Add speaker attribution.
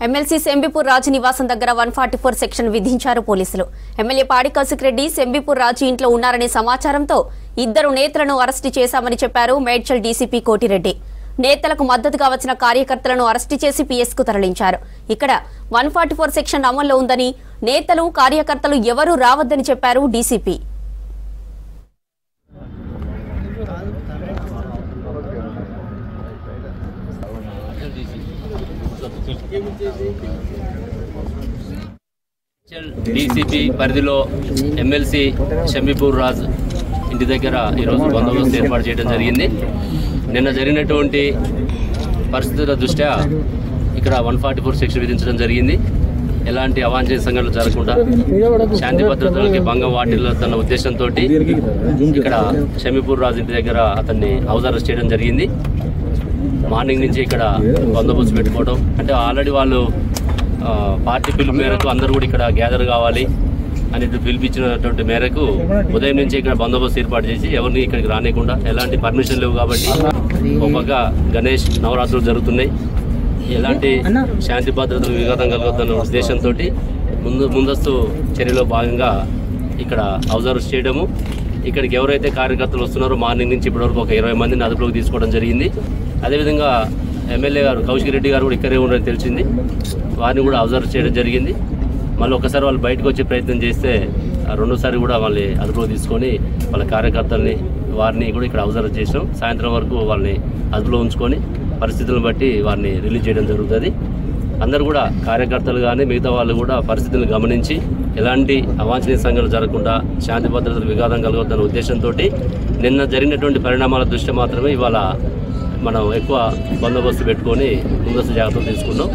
Speaker 1: MLC సెంబిపూర్ రాజు నివాసం దగ్గర 144 section విధించారు పోలీసులు. ఎమ్మెల్యే పాడి కౌశిక్ రెడ్డి సెంబిపూర్ రాజు ఇంట్లో ఉన్నారనే సమాచారంతో ఇద్దరు నేతలను అరెస్టు చేశామని చెప్పారు మేడ్చల్ డీసీపీ కోటిరెడ్డి. నేతలకు మద్దతుగా వచ్చిన కార్యకర్తలను అరెస్టు చేసి పీఎస్కు తరలించారు. ఇక్కడ 144 సెక్షన్ అమల్లో ఉందని, నేతలు కార్యకర్తలు ఎవరూ రావద్దని చెప్పారు డీసీపీ.
Speaker 2: డీసీపీ పరిధిలో ఎమ్మెల్సీ షంబీపూర్ రాజ్ ఇంటి దగ్గర ఈరోజు బందోబస్తు ఏర్పాటు చేయడం జరిగింది. నిన్న జరిగినటువంటి పరిస్థితుల దృష్ట్యా ఇక్కడ 144 సెక్షన్ విధించడం జరిగింది. ఎలాంటి అవాంఛనీయ సంఘటనలు జరగకుండా శాంతి భద్రతలకి భంగం వాటిల్లుతున్న ఉద్దేశంతో ఇక్కడ షంబీపూర్ రాజ్ ఇంటి దగ్గర అతన్ని హౌస్ అరెస్ట్ చేయడం జరిగింది. మార్నింగ్ నుంచి ఇక్కడ బందోబస్తు పెట్టుకోవడం అంటే ఆల్రెడీ వాళ్ళు పార్టీ పిలుపు మేరకు అందరూ కూడా ఇక్కడ గ్యాదర్ కావాలి అని పిలిపించినటువంటి మేరకు ఉదయం నుంచి ఇక్కడ బందోబస్తు ఏర్పాటు చేసి ఎవరిని ఇక్కడికి రానియకుండా, ఎలాంటి పర్మిషన్ లేవు కాబట్టి ఒక పక్క గణేష్ నవరాత్రులు జరుగుతున్నాయి, ఎలాంటి శాంతి భద్రతలు విఘాతం కలుగుతున్న ఉద్దేశంతో ముందస్తు చర్యలో భాగంగా ఇక్కడ హౌస్ అరెస్ట్ చేయడము. ఇక్కడికి ఎవరైతే కార్యకర్తలు వస్తున్నారో మార్నింగ్ నుంచి ఇప్పటివరకు ఒక 20 మందిని అదుపులోకి తీసుకోవడం జరిగింది. అదేవిధంగా ఎమ్మెల్యే గారు కౌశిక్ రెడ్డి గారు కూడా ఇక్కడే ఉన్నారని తెలిసింది, వారిని కూడా అబ్జర్వ్ చేయడం జరిగింది. మళ్ళీ ఒకసారి వాళ్ళు బయటకు వచ్చే ప్రయత్నం చేస్తే రెండోసారి కూడా వాళ్ళని అదుపులోకి తీసుకొని వాళ్ళ కార్యకర్తల్ని వారిని కూడా ఇక్కడ అబ్జర్వ్ చేసాం. సాయంత్రం వరకు వాళ్ళని అదుపులో ఉంచుకొని పరిస్థితులను బట్టి వారిని రిలీజ్ చేయడం జరుగుతుంది. అందరూ కూడా కార్యకర్తలు కానీ మిగతా వాళ్ళు కూడా పరిస్థితులను గమనించి ఎలాంటి అవాంఛనీయ సంఘటనలు జరగకుండా శాంతి భద్రతలు విఘాతం కలగొద్దన్న ఉద్దేశంతో నిన్న జరిగినటువంటి పరిణామాల దృష్ట్యా మాత్రమే ఇవాళ మనం ఎక్కువ బందోబస్తు పెట్టుకొని ముందస్తు జాగ్రత్తలు తీసుకున్నాం.